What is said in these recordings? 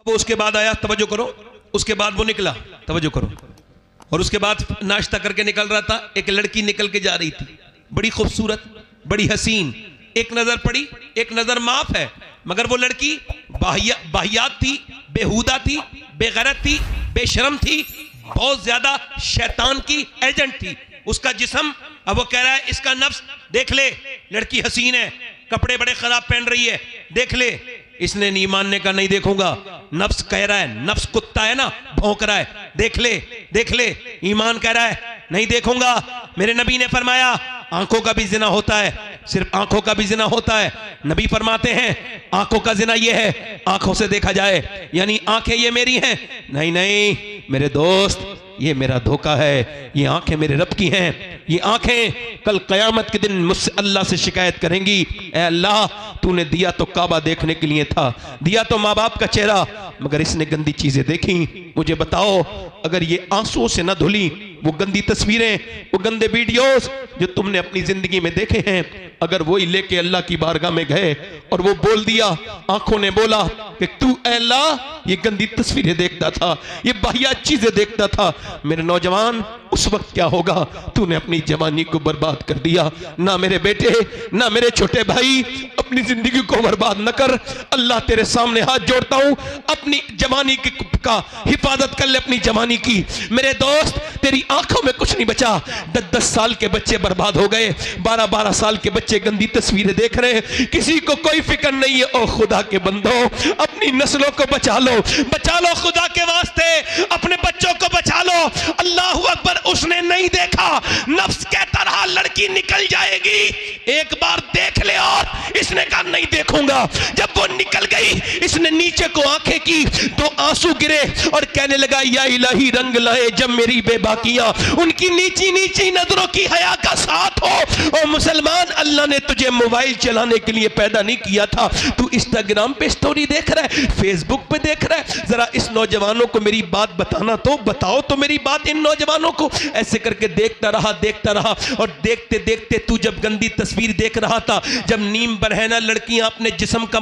वो उसके बाद आया, तवज्जो करो, उसके बाद वो निकला, तवज्जो करो, और उसके बाद नाश्ता करके निकल रहा था, एक लड़की निकल के जा रही थी, बड़ी खूबसूरत, बड़ी हसीन, एक नजर पड़ी, एक नजर माफ है, मगर वो लड़की बाहियात थी, बेहुदा थी, बेगैरत थी, बेशरम थी, बहुत ज्यादा शैतान की एजेंट थी। उसका जिस्म, अब वो कह रहा है इसका नफ्स देख ले, लड़की हसीन है, कपड़े बड़े खराब पहन रही है, देख ले। इसने नहीं मानने का, नहीं देखूंगा। नफ्स कह रहा है, नफ्स कुत्ता है ना, भौंक रहा है, देख ले देख ले। ईमान कह रहा है नहीं देखूंगा। मेरे नबी ने फरमाया आंखों का भी जिना होता है, सिर्फ आंखों का भी जिना होता है। नबी फरमाते हैं आंखों का जिना ये है आंखों से देखा जाए, यानी आंखें ये मेरी हैं, नहीं नहीं मेरे दोस्त, ये मेरा धोखा है, ये आंखें मेरे रब की हैं। ये आंखें कल कयामत के दिन मुझसे अल्लाह से शिकायत करेंगी, ऐ अल्लाह तूने दिया तो काबा देखने के लिए था, दिया तो माँ बाप का चेहरा, मगर इसने गंदी चीजें देखी। मुझे बताओ अगर ये आंसुओं से न धुली वो गंदी तस्वीरें, वो गंदे वीडियोस जो तुमने अपनी जिंदगी में देखे हैं, अगर वही लेके अल्लाह की बारगाह में गए और वो बोल दिया, आंखों ने बोला कि तू अल्लाह ये गंदी तस्वीरें देखता था, ये बाहियात चीजें देखता था, मेरे नौजवान उस वक्त क्या होगा? तूने अपनी जवानी को बर्बाद कर दिया। ना मेरे बेटे, ना मेरे छोटे भाई, अपनी जिंदगी को बर्बाद न कर। अल्लाह तेरे सामने हाथ जोड़ता हूं, अपनी जवानी का हिफाजत कर ले, अपनी जवानी की। मेरे दोस्त तेरी आंखों में कुछ नहीं बचा। 10-10 साल के बच्चे बर्बाद हो गए, 12-12 साल के बच्चे गंदी तस्वीरें देख रहे हैं, किसी को कोई फिक्र नहीं है। ओ खुदा के बंदो, अपनी नस्लों को बचा लो, बचा लो खुदा के वास्ते, अपने बच्चों को बचा लो। अल्लाह अकबर। उसने नहीं देखा, नफ्स कहता रहा लड़की निकल जाएगी, एक बार देख ले, और इसने कहा नहीं देखूंगा। जब वो निकल गई, इसने नीचे को आंखें की तो आंसू गिरे और कहने लगा या इलाही रंग लाए जब मेरी बेबाकियां, उनकी नीची नीची नजरों की हया का साथ हो। और मुसलमान, अल्लाह ने तुझे मोबाइल चलाने के लिए पैदा नहीं किया था, तू इंस्टाग्राम पे स्टोरी देख रहा है, फेसबुक पे देख रहा है। जरा इस नौजवानों को मेरी बात बताना तो, बताओ तो मेरी बात इन नौजवानों को। ऐसे करके देखता रहा, और देखते देखते तू जब गंदी तस्वीर देख रहा था, जब नीम बरहना लड़कियां अपने जिस्म का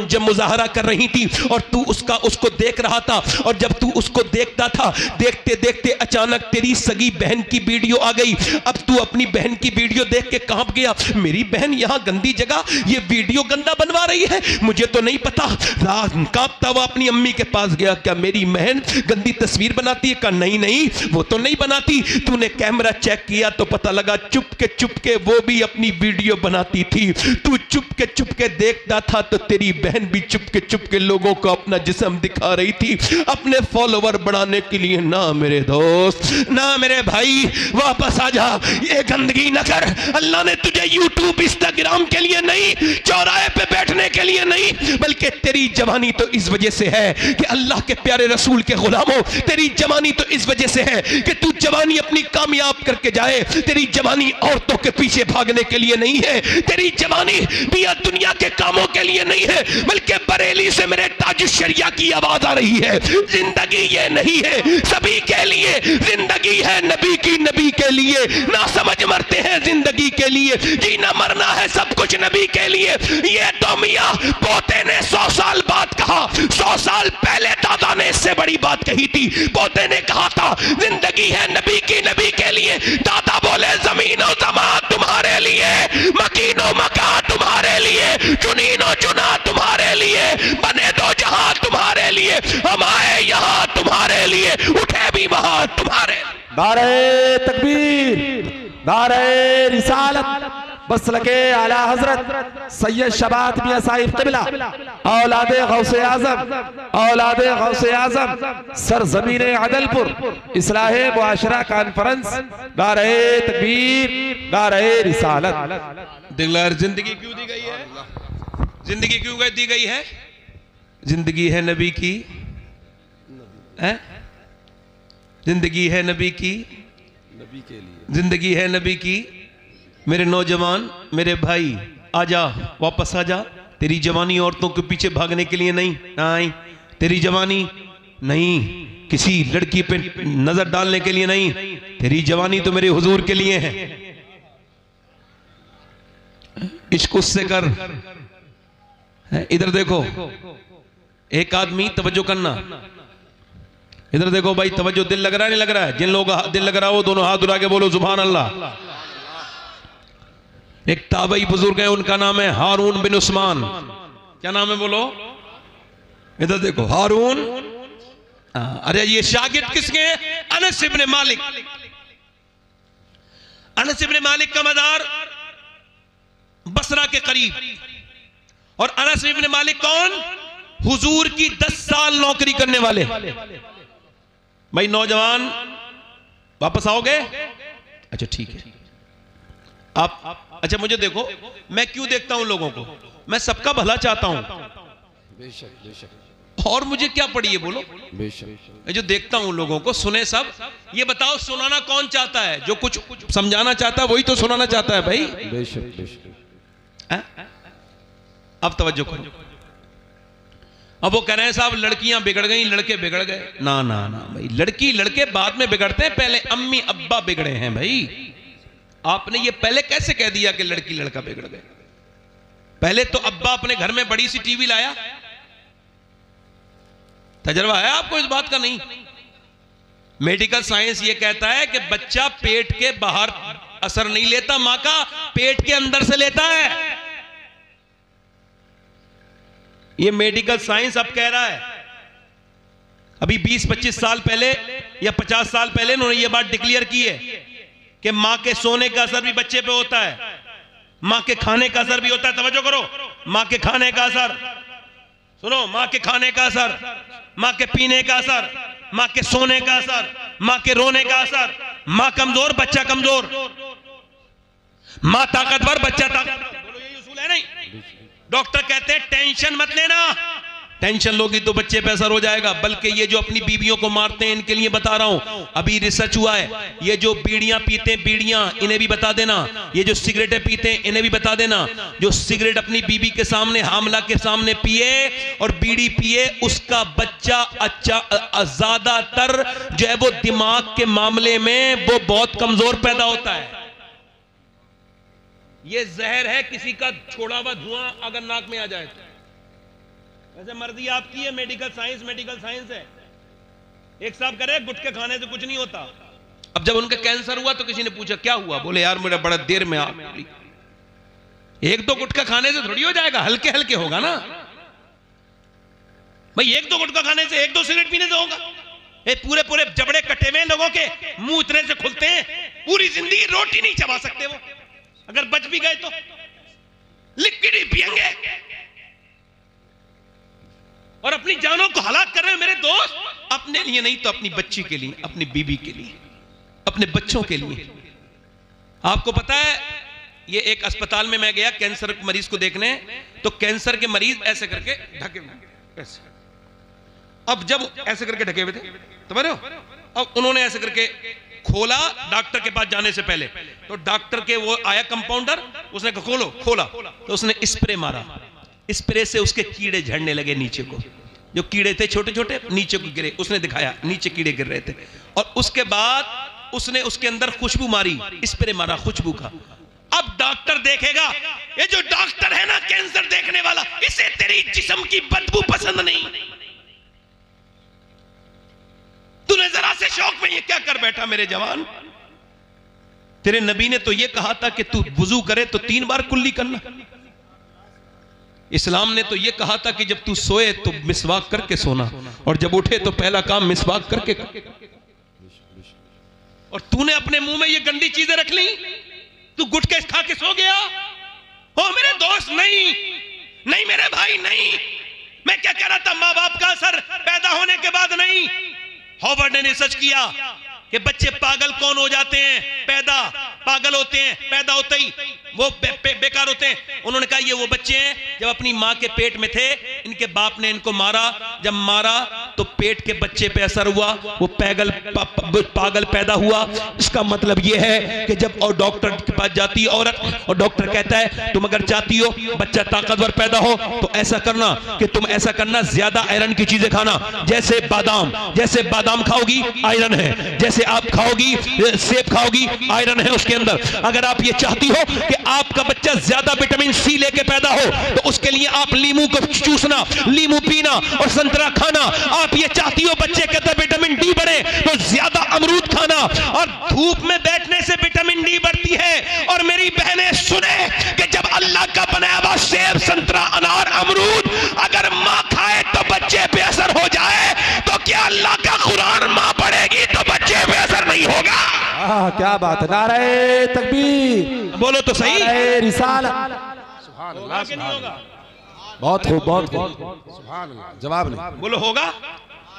जब मुजाहरा कर रही थी और तू उसको देख रहा था, और जब तू उसको देखता था, देखते देखते अचानक तेरी सगी बहन की वीडियो आ गई। अब तू अपनी बहन की वीडियो देख के कांप गया, मेरी बहन यहां गंदी जगह ये वीडियो गंदा बनवा रही है, मुझे तो नहीं पता। कांपता हुआ अपनी अम्मी के पास गया, क्या मेरी बहन गंदी तस्वीर बनाती है? कहा नहीं नहीं वो तो नहीं बनाती। तूने कैमरा चेक किया तो पता लगा चुपके वो भी अपनी वीडियो बनाती थी। तू चुपके देखता था तो तेरी बहन भी चुपके लोगों को अपना जिस्म दिखा रही थी, अपने फॉलोवर बढ़ाने के लिए। ना मेरे दोस्त, ना मेरे भाई, वापस आ जा, ये गंदगी न कर। अल्लाह ने तुझे यूट्यूब इंस्टाग्राम के लिए नहीं, चौराहे पे बैठने के लिए नहीं, बल्कि तेरी जवानी तो इस वजह से है कि अल्लाह के प्यारे रसूल के गुलामों, तेरी जवानी तो इस वजह से है कि तू जवानी अपनी कामयाब करके जाए। तेरी जवानी औरतों के पीछे भागने के लिए नहीं है, तेरी जवानी बिया दुनिया के कामों के लिए नहीं है, बल्कि बरेली से मेरे ताज शरिया की आवाज आ रही है। जिंदगी ये नहीं है सभी के लिए, जिंदगी है नबी की, नबी के लिए। ना समझ मरते हैं जिंदगी के लिए, जीना मरना है सब कुछ नबी के लिए। ये तो मियां पोते ने 100 साल बाद कहा, 100 साल पहले दादा ने इससे बड़ी बात कही थी। पोते ने कहा था जिंदगी है नबी की, नबी के लिए। दादा बोले जमीनो जमा तुम्हारे लिए, मकीनो मका तुम्हारे लिए, चुनीनो चुना तुम्हारे लिए, बने दो जहां तुम्हारे लिए, हम आए यहाँ तुम्हारे लिए, उठे भी वहां तुम्हारे। नारे तकबीर, नारे रिसालत, बसलके आला हजरत सैयद शबात मियां साहिब क़िबला, औलादे गौसे आज़म, औलादे गौसे आज़म, सरज़मीने अदलपुर, इस्लाहे मुआशरा कॉन्फ्रेंस। नारे तकबीर, नारे रिसालत। दिलदार, जिंदगी क्यों दी गई है? जिंदगी क्यों दी गई है? जिंदगी है नबी की, है? जिंदगी है नबी की, नबी के लिए जिंदगी है नबी की। मेरे नौजवान, मेरे भाई, आजा, वापस आजा। तेरी जवानी औरतों के पीछे भागने के लिए नहीं, नहीं तेरी जवानी नहीं किसी लड़की पे नजर डालने के लिए नहीं, तेरी जवानी तो मेरे हुजूर के लिए है। इश्क उससे कर। इधर देखो, एक आदमी, तवज्जो करना, इधर देखो भाई, तवज्जो, दिल लग रहा है नहीं लग रहा है? जिन लोगों का दिल लग रहा हो दोनों हाथ उठा के बोलो सुभान अल्लाह। एक ताबई बुजुर्ग है, उनका नाम है हारून बिन उस्मान। क्या नाम है बोलो? इधर देखो, हारून। अरे ये शागिर्द किसके? अनस इब्ने मालिक। अनस इब्ने मालिक का मदार बसरा के करीब। और अनस इब्ने मालिक कौन? हुजूर की 10 साल नौकरी करने वाले। भाई नौजवान वापस आओगे? अच्छा ठीक है। आप अच्छा मुझे देखो, मैं क्यों देखता हूं लोगों को? मैं सबका भला चाहता हूं। बेशक बेशक। और मुझे क्या पड़ी है बोलो? बेशक। मैं जो देखता हूं लोगों को, सुने सब। ये बताओ सुनाना कौन चाहता है? जो कुछ समझाना चाहता है वही तो सुनाना चाहता है भाई। बेशक बेशक। अब तवज्जो करो। अब वो कह रहे हैं साहब लड़कियां बिगड़ गई, लड़के बिगड़ गए। ना ना ना भाई, लड़की लड़के बाद में बिगड़ते हैं, पहले अम्मी अब्बा बिगड़े हैं भाई। आपने ये पहले कैसे कह दिया कि लड़की लड़का बिगड़ गए? पहले तो अब्बा अपने घर में बड़ी सी टीवी लाया। तजर्बा है आपको इस बात का? नहीं। मेडिकल साइंस ये कहता है कि बच्चा पेट के बाहर असर नहीं लेता, मां का पेट के अंदर से लेता है। ये मेडिकल साइंस अब कह रहा है। अभी 20-25 साल पहले या 50 साल पहले उन्होंने ये बात डिक्लेयर की है कि मां के सोने का असर भी बच्चे पे होता है, मां के खाने का असर भी होता है। तवज्जो करो, मां के खाने का असर सुनो, मां के खाने का असर, मां के पीने का असर, मां के सोने का असर, मां के रोने का असर। मां कमजोर, बच्चा कमजोर। मां ताकतवर, बच्चा ताकतवर। बोलो यही उसूल है नहीं? डॉक्टर कहते हैं टेंशन मत लेना, टेंशन लोगी तो बच्चे पे असर हो जाएगा। बल्कि ये जो अपनी बीवियों को मारते हैं इनके लिए बता रहा हूं, अभी रिसर्च हुआ है। ये जो बीड़ियां पीते हैं, बीड़ियां, इन्हें भी बता देना। ये जो सिगरेटें पीते हैं इन्हें भी बता देना। जो सिगरेट अपनी बीवी के सामने, हामला के सामने पिए और बीड़ी पिए, उसका बच्चा ज्यादातर जो है वो दिमाग के मामले में वो बहुत कमजोर पैदा होता है। ये जहर है, किसी का छोड़ा हुआ धुआं अगर नाक में आ जाए तो। वैसे मर्जी आपकी है, मेडिकल साइंस है। एक साहब कह रहे गुटखे खाने से कुछ नहीं होता। अब जब उनका कैंसर हुआ तो किसी ने पूछा क्या हुआ? बोले यार मेरा बड़ा देर में एक दो गुटखा खाने से थोड़ी हो जाएगा, हल्के हल्के होगा ना भाई। एक दो गुटखा खाने से, एक दो सिगरेट पीने से होगा? ये पूरे पूरे जबड़े कटे हुए लोगों के मुंह इतने से खुलते हैं, पूरी जिंदगी रोटी नहीं चबा सकते वो। अगर बच भी गए तो लिक्विड ही पिएंगे और अपनी जानों को हलाक कर रहे हैं मेरे दोस्त। अपने लिए नहीं तो अपनी बच्ची के लिए, अपनी बीबी के लिए, अपने बच्चों के लिए। आपको पता है, ये एक अस्पताल में मैं गया कैंसर मरीज को देखने, तो कैंसर के मरीज ऐसे करके ढके हुए ऐसे। अब जब ऐसे करके ढके हुए थे समझ रहे हो, अब उन्होंने ऐसे करके खोला डॉक्टर के पास जाने से पहले, तो डॉक्टर के वो आया कंपाउंडर, उसने कहा खोलो, खोला तो उसने स्प्रे मारा। स्प्रे से उसके कीड़े झड़ने लगे नीचे को, जो कीड़े थे छोटे छोटे नीचे को गिरे। उसने दिखाया नीचे कीड़े गिर रहे थे, और उसके बाद उसने उसके अंदर खुशबू मारी, स्प्रे मारा खुशबू का। अब डॉक्टर देखेगा, ये जो डॉक्टर है ना कैंसर देखने वाला, इसे तेरी जिस्म की बदबू पसंद नहीं। तूने जरा से शौक में ये क्या कर बैठा मेरे जवान? तेरे नबी ने तो ये कहा था कि तू वुजू करे तो 3 बार कुल्ली करना। इस्लाम ने तो ये कहा था कि जब तू सोए तो मिसवाक करके सोना, और जब उठे तो पहला काम मिसवाक करके। और तूने अपने मुंह में ये गंदी चीजें रख ली, तू गुटखे खा के सो गया। हो मेरे दोस्त, नहीं नहीं मेरे भाई, नहीं। मैं क्या कह रहा था, मां बाप का असर पैदा होने के बाद नहीं। हॉवर्ड ने रिसर्च किया कि बच्चे पागल कौन हो जाते हैं, पागल होते हैं पैदा होते ही, वो बेकार होते हैं। उन्होंने कहा ये वो बच्चे हैं जब अपनी मां के पेट में थे, इनके बाप ने इनको मारा, जब मारा तो पेट के बच्चे पे असर हुआ, वो पागल पैदा हुआ। इसका मतलब यह है कि जब और डॉक्टर के पास जाती है औरत और डॉक्टर कहता है तुम अगर चाहती हो बच्चा ताकतवर पैदा हो तो ऐसा करना कि तुम ऐसा करना, ज्यादा आयरन की चीजें खाना, जैसे बादाम खाओगी आयरन है, जैसे आप खाओगी सेब खाओगी आयरन है उसके अंदर। अगर आप ये चाहती हो कि आपका बच्चा ज्यादा विटामिन सी लेके पैदा हो तो उसके लिए आप लीमू को चूसना, लीमू पीना और संतरा खाना। आप ये चाहती हो बच्चे के अंदर विटामिन डी बढ़े तो ज्यादा अमरूद खाना, और धूप में बैठने से विटामिन डी बढ़ती है। और मेरी बहनें सुने कि जब अल्लाह का बनाया हुआ सेब, संतरा, अनार, अमरूद अगर मां खाए तो बच्चे पे असर हो जाए, तो क्या अल्लाह का कुरान मां पढ़ेगी तो बच्चे पे असर नहीं होगा? क्या बात है, नारे तकबीर, बोलो तो सही। नारे रिसालत, बहुत खूब, बहुत खूब, जवाब नहीं, बोलो होगा।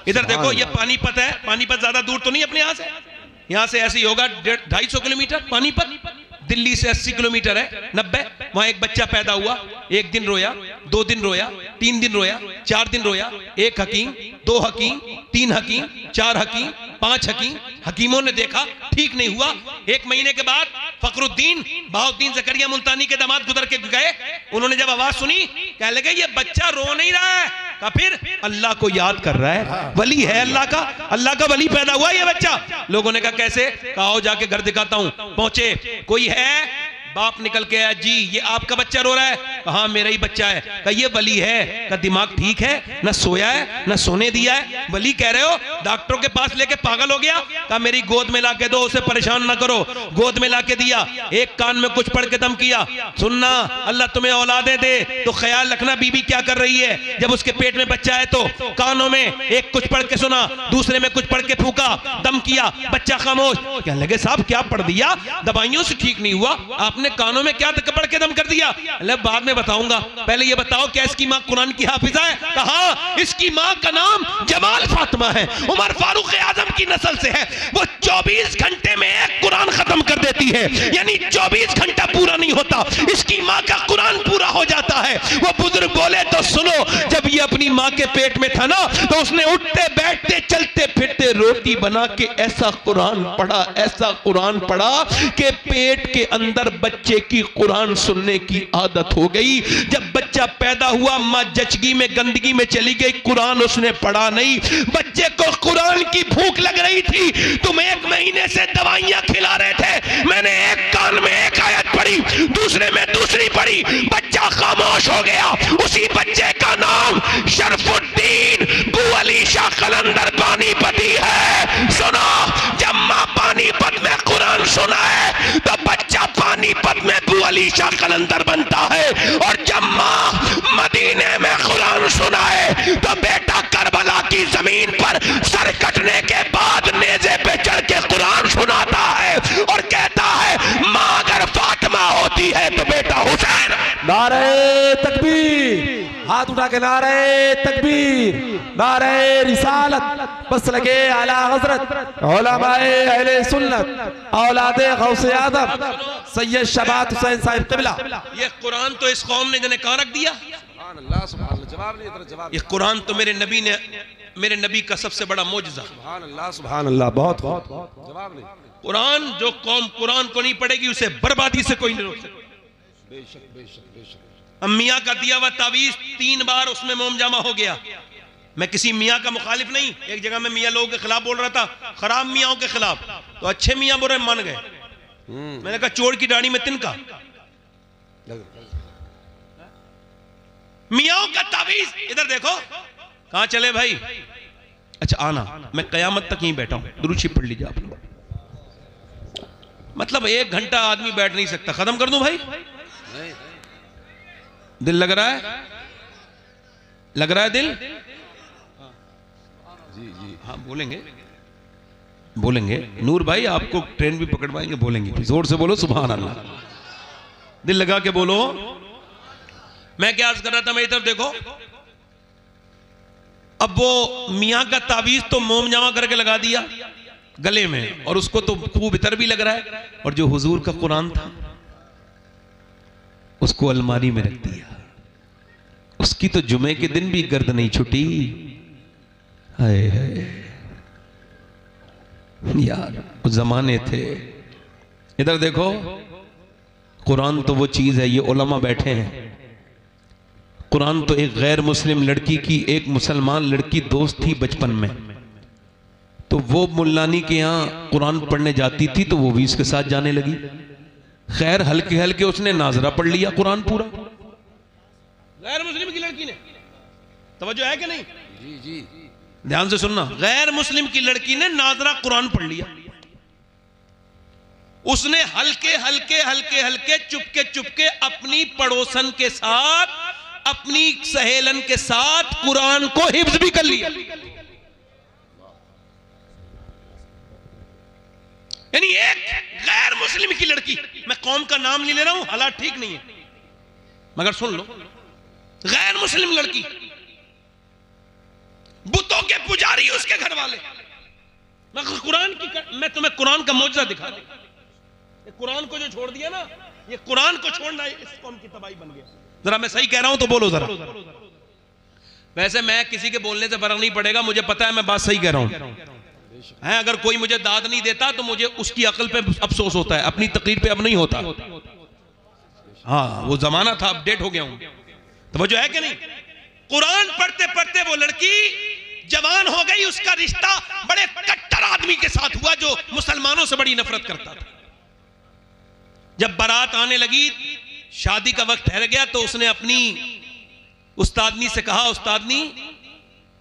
इधर देखो ये पानीपत है, पानीपत ज्यादा दूर तो नहीं अपने यहाँ से ऐसे ही होगा 250 किलोमीटर। पानीपत दिल्ली से 80 किलोमीटर है, 90। वहां एक बच्चा पैदा हुआ, 1 दिन रोया, 2 दिन रोया, 3 दिन रोया, 4 दिन रोया। 1 हकीम, 2 हकीम, 3 हकीम, 4 हकीम, 5 हकीम, हकीमों ने देखा ठीक नहीं हुआ। 1 महीने के बाद फखरुद्दीन बहाउद्दीन जकरिया मुल्तानी के दामाद गुजर के गए। उन्होंने जब आवाज सुनी कहने लगे ये बच्चा रो नहीं रहा है, का फिर अल्लाह को याद कर रहा है, वली है अल्लाह का वली पैदा हुआ ये बच्चा। लोगों ने कहा कैसे? कहा जाके घर दिखाता हूं। पहुंचे, कोई है? बाप निकल के आया, जी ये आपका बच्चा रो रहा है? कहा मेरा ही बच्चा है। कहा ये वली है? कहा दिमाग ठीक है? ना सोया है ना सोने दिया है, वली कह रहे हो? डॉक्टरों के पास लेके पागल हो गया। कहा मेरी गोद में लाके दो, उसे परेशान ना करो। गोद में लाके दिया, एक कान में कुछ पढ़ के दम किया, सुनना अल्लाह तुम्हें औलादे दे तो ख्याल रखना बीबी क्या कर रही है। जब उसके पेट में बच्चा है तो कानों में एक कुछ पढ़ के सुना, दूसरे में कुछ पढ़ के फूका, दम किया, बच्चा खामोश। कहने लगे साहब क्या पढ़ दिया, दवाइयों से ठीक नहीं हुआ, आपने कानों में क्या पढ़ के दम कर दिया? बाद में बताऊंगा, पहले ये बताओ क्या इसकी मां कुरान की हाफिजा है? कहा इसकी मां का नाम जमाल फातिमा है, उमर फारूक आजम की नस्ल से है। वो 24 घंटे में एक कुरान खत्म कर देती है, यानी 24 घंटा पूरा नहीं होता इसकी मां का कुरान पूरा हो जाता है। वो बुजुर्ग बोले तो सुनो, जब ये अपनी मां के पेट में था ना तो उसने उठते बैठते चलते फिरते रोटी बना के ऐसा कुरान पढ़ा कि पेट के अंदर बच्चे की कुरान सुनने की आदत हो गई। जब बच्चा पैदा हुआ मां जचगी में गंदगी में चली गई, कुरान उसने पढ़ा नहीं। बच्चे को कुरान की भूख लग रही थी, तुम 1 महीने से दवाइयां खिला रहे थे, मैंने एक कान में एक आयत पढ़ी, दूसरे में दूसरी पढ़ी, बच्चा खामोश हो गया। उसी बच्चे का नाम शरफुद्दीन बू अली शाह कलंदर पानीपती है। सुनो, जब मां पानीपत में कुरान सुना है तो बच्चा पानीपत में बू अली शाह कलंदर बनता है, और जब मां मदीने में कुरान सुना है तो बेटा करबला की जमीन पर सर कटने के बाद नेज़े पे चढ़ के कुरान सुनाता है और कहता है मां अगर फातिमा होती है तो बेटा हुसैन। नारे तकबीर, हाथ उठा के नारे तकबीर, नारे रिसालत, बस लगे आला हजरत उलमाए अहले सुन्नत औलादे गौसे आदम सैयद शबात हुसैन साहिब क़िबला। ये कुरान तो इस कौम ने जने कहां रख दिया? जवाब नहीं, इधर जवाब। ये कुरान तो मेरे नबी का सबसे बड़ा मोजज़ा। सुभान अल्लाह, बहुत बहुत जवाब नहीं। कुरान जो कौम कुरान को नहीं पढ़ेगी उसे बर्बादी से कोई नहीं रोक सकता। बेशक बेशक बेशक। मियाँ का दिया हुआ तावीज 3 बार उसमें मोम जामा हो गया। मैं किसी मियाँ का मुखालिफ नहीं, एक जगह में मियाँ लोगों के खिलाफ बोल रहा था, खराब मियाँ के खिलाफ, तो अच्छे मियाँ बुरे मान गए। मैंने कहा चोर की दाढ़ी में तिनका। मियाँ का तावीज इधर देखो, कहां चले भाई? अच्छा आना, मैं कयामत तक यहीं बैठा हूं, दुरूद शरीफ पढ़ लीजिए आप लोग। मतलब 1 घंटा आदमी बैठ नहीं सकता, खत्म कर दूं भाई? दिल लग रहा है? लग रहा है दिल? जी जी हाँ बोलेंगे नूर भाई, आपको ट्रेन भी पकड़वाएंगे, बोलेंगे, जोर से बोलो सुभान अल्लाह, दिल लगा के बोलो। मैं क्या अर्ज कर रहा था, मेरी तरफ देखो। अब वो मियाँ का तावीज तो मोम जामा करके लगा दिया गले में, और उसको तो खूब इतर भी लग रहा है, और जो हुजूर का कुरान था उसको अलमारी में रख दिया। उसकी तो जुमे के दिन भी गर्द नहीं छुटी, हाय हाय यार, उस जमाने थे। इधर देखो, कुरान तो वो चीज है, ये उलमा बैठे हैं। कुरान तो एक गैर मुस्लिम लड़की की एक मुसलमान लड़की दोस्त थी बचपन में, तो वो मुल्लानी के यहाँ कुरान पढ़ने जाती थी तो वो भी इसके साथ जाने लगी। खैर हल्के हल्के उसने नाजरा पढ़ लिया कुरान पूरा। गैर मुस्लिम की लड़की ने, तवज्जो है कि नहीं? जी जी ध्यान से सुनना, गैर मुस्लिम की लड़की ने नाजरा कुरान पढ़ लिया। उसने हल्के हल्के हल्के हल्के चुपके चुपके अपनी पड़ोसन के साथ, अपनी सहेलन के साथ कुरान को हिफ्ज भी कर लिया। यानी एक गैर मुस्लिम की लड़की, मैं कौम का नाम नहीं ले रहा हूं, हालात ठीक नहीं है, मगर सुन लो, गैर मुस्लिम लड़की, बुतों के पुजारी उसके घर वाले। मैं तुम्हें कुरान का मौजज़ा दिखा दूं। कुरान को जो छोड़ दिया ना, ये कुरान को छोड़ना इस कौम की तबाही बन गया। जरा मैं सही कह रहा हूं तो बोलो जरा। वैसे मैं किसी के बोलने से फर्क नहीं पड़ेगा, मुझे पता है मैं बात सही कह रहा हूं। है अगर कोई मुझे दाद नहीं देता तो मुझे उसकी अकल पे अफसोस होता है, अपनी तकरीर पे अब नहीं होता। हाँ वो जमाना था, अपडेट हो गया हूं। तो वो जो है कि नहीं, कुरान पढ़ते पढ़ते वो लड़की जवान हो गई। उसका रिश्ता बड़े कट्टर आदमी के साथ हुआ जो मुसलमानों से बड़ी नफरत करता था। जब बारात आने लगी, शादी का वक्त ठहर गया, तो उसने अपनी उस्तादनी से कहा, उस्तादनी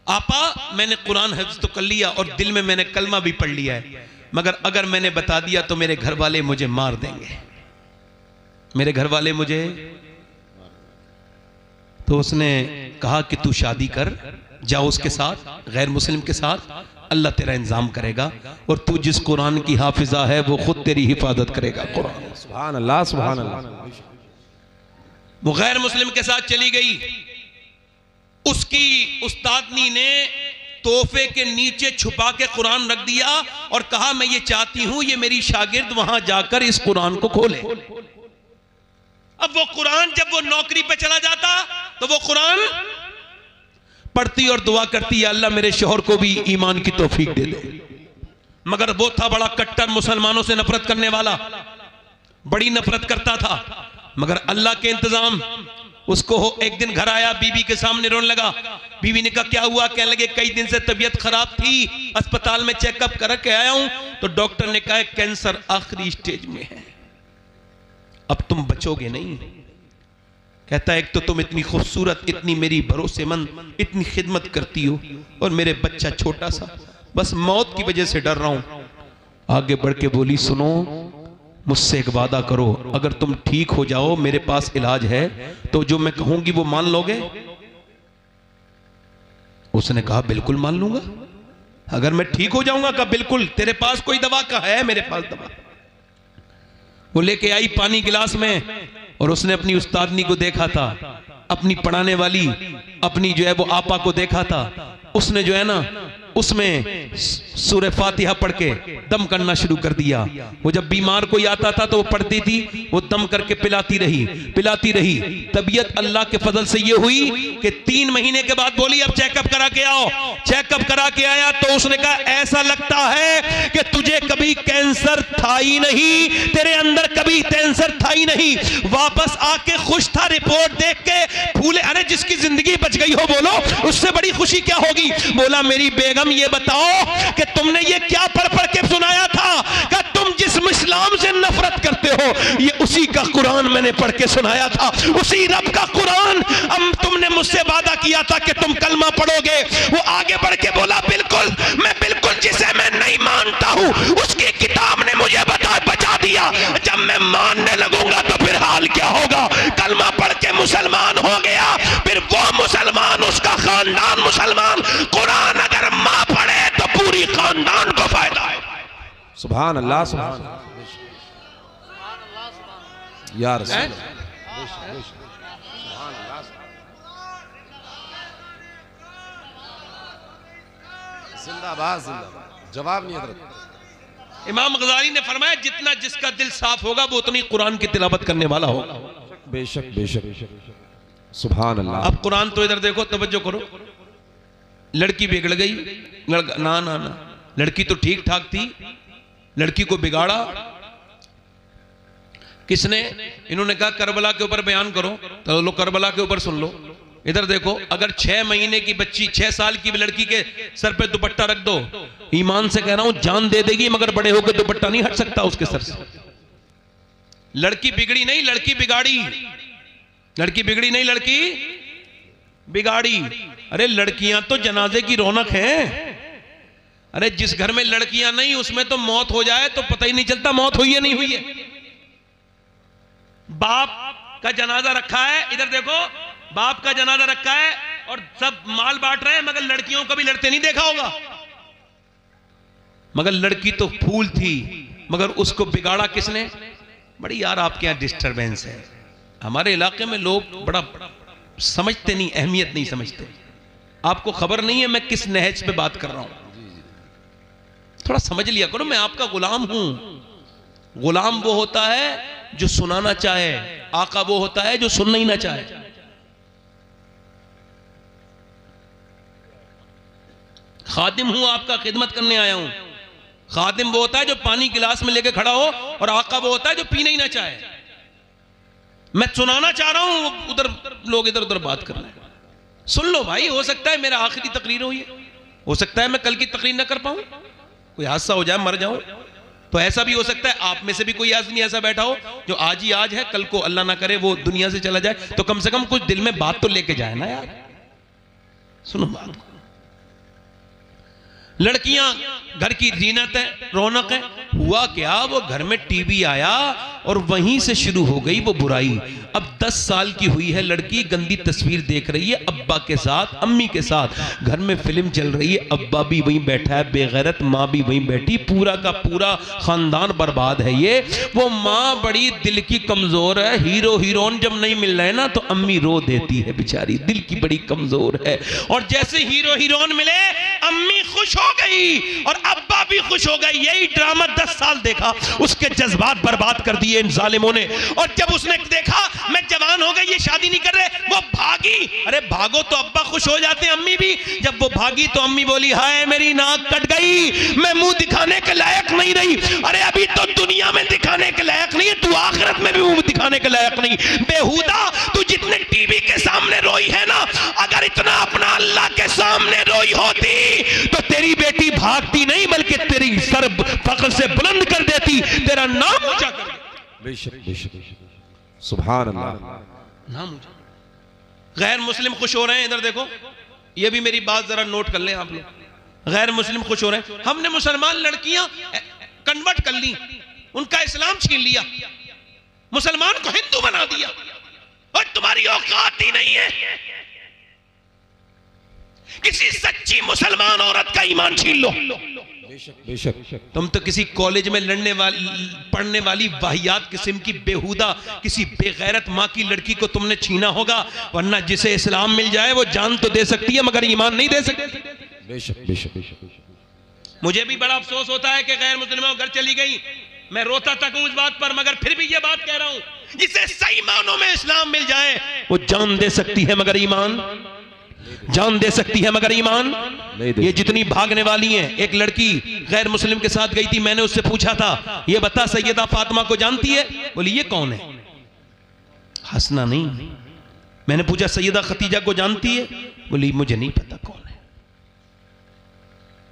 आपा मैंने कुरान हिफ्ज़ तो कर लिया और दिल में मैंने कलमा भी पढ़ लिया है, मगर अगर मैंने बता दिया तो मेरे घर वाले मुझे मार देंगे, मेरे घर वाले मुझे। तो उसने कहा कि तू शादी कर, जाओ उसके साथ, गैर मुस्लिम के साथ, अल्लाह तेरा इंतजाम करेगा और तू जिस कुरान की हाफिजा है वो खुद तेरी हिफाजत करेगा। कुरान, सुभान अल्लाह, सुभान अल्लाह। वो गैर मुस्लिम के साथ चली गई। उसकी उस्तादनी ने तोहफे के नीचे छुपा के कुरान रख दिया और कहा मैं ये चाहती हूं ये मेरी शागिर्द वहां जाकर इस कुरान को खोले। अब वो कुरान जब वो नौकरी पे चला जाता तो वो कुरान पढ़ती और दुआ करती, अल्लाह मेरे शौहर को भी ईमान की तौफीक दे दे। मगर वो था बड़ा कट्टर, मुसलमानों से नफरत करने वाला, बड़ी नफरत करता था। मगर अल्लाह के इंतजाम, उसको एक दिन घर आया, बीवी के सामने रोने लगा। बीवी ने कहा क्या हुआ? कहने लगे कई दिन से तबीयत खराब थी, अस्पताल में चेकअप करके आया हूं तो डॉक्टर ने कहा कैंसर आखिरी स्टेज में है, अब तुम बचोगे नहीं। कहता है एक तो तुम इतनी खूबसूरत, इतनी मेरी भरोसेमंद, इतनी खिदमत करती हो और मेरे बच्चा छोटा सा, बस मौत की वजह से डर रहा हूं। आगे बढ़ के बोली सुनो, मुझसे एक वादा करो, अगर तुम ठीक हो जाओ, मेरे पास इलाज है, तो जो मैं कहूंगी वो मान लोगे? उसने कहा बिल्कुल मान लूंगा, अगर मैं ठीक हो जाऊंगा। कहा बिल्कुल, तेरे पास कोई दवा का है? मेरे पास दवा। वो लेके आई पानी गिलास में और उसने अपनी उस्तादनी को देखा था, अपनी पढ़ाने वाली अपनी जो है वो आपा को देखा था। उसने जो है ना उसमें सूरह फातिहा पढ़ के दम करना शुरू कर दिया। वो जब बीमार कोई आता था तो वो पढ़ती थी, वो दम करके पिलाती रही। तबीयत अल्लाह के फजल से ये हुई कि 3 महीने के बाद बोली अब चेकअप करा के आओ। चेकअप करा के आया तो उसने कहा ऐसा लगता है कि तुझे कभी कैंसर था ही नहीं, तेरे अंदर कभी कैंसर था ही नहीं। वापस आके खुश था, रिपोर्ट देख के फूले। अरे जिसकी जिंदगी बच गई हो बोलो, उससे बड़ी खुशी क्या होगी? बोला मेरी बेगम ये बताओ कि तुमने ये क्या पढ़ पढ़ के सुनाया था? कि तुम जिस इस्लाम से नफरत करते हो ये उसी का कुरान मैंने पढ़ के सुनाया था, उसी रब का कुरान। अब तुमने मुझसे वादा किया था कि तुम कलमा पढ़ोगे। वो आगे बढ़ के बोला बिल्कुल, मैं बिल्कुल जिसे मैं नहीं मानता हूं उसकी किताब ने मुझे बचा दिया। जब मैं मानने लगूंगा तो फिर हाल क्या होगा? कलमा पढ़ के मुसलमान हो गया, फिर वो मुसलमान, उसका खानदान मुसलमान। कुरान अगर मां पढ़े तो पूरी खानदान को फायदा है। सुभान अल्लाह, सुभान अल्लाह, या रसूल जिंदाबाद, जिंदाबाद। जवाब नहीं हजरत। इमाम गजाली ने फरमाया जितना जिसका दिल साफ होगा वो उतनी कुरान की तिलावत करने वाला होगा। बेशक बेशक, सुभान अल्लाह। अब कुरान तो इधर देखो, तवज्जो करो। लड़की बिगड़ गई, लड़का ना ना ना, लड़की तो ठीक ठाक थी, लड़की को बिगाड़ा किसने? इन्होंने कहा करबला के ऊपर बयान करो, तो लो करबला के ऊपर सुन लो। इधर देखो, अगर 6 महीने की बच्ची, 6 साल की लड़की के सर पे दुपट्टा रख दो, ईमान से कह रहा हूं जान दे देगी, मगर बड़े होकर दुपट्टा नहीं हट सकता उसके सर से। लड़की बिगड़ी नहीं, लड़की बिगाड़ी। लड़की बिगड़ी नहीं, लड़की बिगाड़ी। अरे लड़कियां तो जनाजे की रौनक है। अरे जिस घर में लड़कियां नहीं उसमें तो मौत हो जाए तो पता ही नहीं चलता मौत हुई है नहीं हुई है। बाप का जनाजा रखा है, इधर देखो, बाप का जनाजा रखा है और सब माल बांट रहे हैं, मगर लड़कियों को भी लड़ते नहीं देखा होगा। मगर लड़की तो फूल थी, मगर उसको बिगाड़ा किसने? बड़ी यार आपके यहां डिस्टरबेंस है। हमारे इलाके में लोग बड़ा समझते नहीं, अहमियत नहीं समझते। आपको खबर नहीं है मैं किस नहज पे बात कर रहा हूं। थोड़ा समझ लिया करो, मैं आपका गुलाम हूं। गुलाम वो होता है जो सुनाना चाहे, आका वो होता है जो सुनना ही ना चाहे। खादिम हूं, आपका खिदमत करने आया हूं। खादिम वो होता है जो पानी गिलास में लेके खड़ा हो, और आका वो होता है जो पीना ही ना चाहे। मैं सुनाना चाह रहा हूं, उधर लोग इधर उधर बात कर रहे हैं। सुन लो भाई, हो सकता है मेरा आखिरी तकरीर हो, ये हो सकता है मैं कल की तकरीर ना कर पाऊं, कोई हादसा हो जाए, मर जाऊं, तो ऐसा भी हो सकता है। आप में से भी कोई आदमी ऐसा बैठा हो जो आज ही आज है, कल को अल्लाह ना करे वो दुनिया से चला जाए, तो कम से कम कुछ दिल में बात तो लेके जाए ना यार। सुनो बात, लड़कियां घर की जीनत है, रौनक है। हुआ क्या, वो घर में टीवी आया और वहीं से शुरू हो गई वो बुराई। अब 10 साल की हुई है लड़की, गंदी तस्वीर देख रही है अब्बा के साथ, अम्मी के साथ। घर में फिल्म चल रही है, अब्बा भी वहीं बैठा है बेगैरत, माँ भी वहीं बैठी, पूरा का पूरा खानदान बर्बाद है। ये वो माँ बड़ी दिल की कमजोर है, हीरो हीरोइन जब नहीं मिल रहे ना तो अम्मी रो देती है बेचारी, दिल की बड़ी कमजोर है। और जैसे हीरो हीरोइन मिले, अम्मी खुश हो गई और अब्बा भी खुश हो गए। यही ड्रामा 10 साल देखा, उसके जज्बात बर्बाद कर दिए इन जालिमों ने। और जब उसने देखा मैं जवान हो गई, ये शादी नहीं कर रहे, वो भागी। अरे भागो तो अब्बा खुश हो जाते हैं, अम्मी भी। जब वो भागी तो अम्मी बोली हाय मेरी नाक कट गई, मैं मुंह दिखाने के लायक नहीं रही। अरे अभी तो दुनिया में दिखाने के लायक नहीं है, तू आखिरत में भी मुंह दिखाने के लायक नहीं। बेहुदा, तू जितने टीवी के सामने रोई है ना, अगर इतना अपना अल्लाह के सामने रोई होती तो तेरी बेटी भागती नहीं, बल्कि तेरी सर फख्र से बुलंद कर देती, तेरा नाम ऊंचा कर देती। बेशक बेशक, सुभान अल्लाह। नाम ऊंचा। गैर मुस्लिम खुश हो रहे हैं, इधर देखो, ये भी मेरी बात जरा नोट कर लें आप लोग। गैर मुस्लिम खुश हो रहे हैं, हमने मुसलमान लड़कियां कन्वर्ट कर ली, उनका इस्लाम छीन लिया, मुसलमान को हिंदू बना दिया, और तुम्हारी औकात ही नहीं है किसी सच्ची मुसलमान औरत का ईमान छीन लो। बेशक, तुम तो किसी कॉलेज में पढ़ने वाली वाहियात किस्म की बेहुदा किसी बेगैरत माँ की लड़की को तुमने छीना होगा, वरना जिसे इस्लाम मिल जाए वो जान तो दे सकती है मगर ईमान नहीं दे सकती। बेशक बेशक। मुझे भी बड़ा अफसोस होता है कि गैर मुस्लिमों घर चली गई, मैं रोता तक हूं इस बात पर, मगर फिर भी ये बात कह रहा हूं, जिसे सही मानों में इस्लाम मिल जाए वो जान दे सकती है मगर ईमान, जान दे सकती है मगर ईमान नहीं दे। ये जितनी भागने वाली हैं, एक लड़की गैर मुस्लिम के साथ गई थी, मैंने उससे पूछा था ये बता सैयदा फातिमा को जानती है? बोली ये कौन है? हंसना नहीं। मैंने पूछा सैयदा खतीजा को जानती है? बोली मुझे नहीं पता कौन है,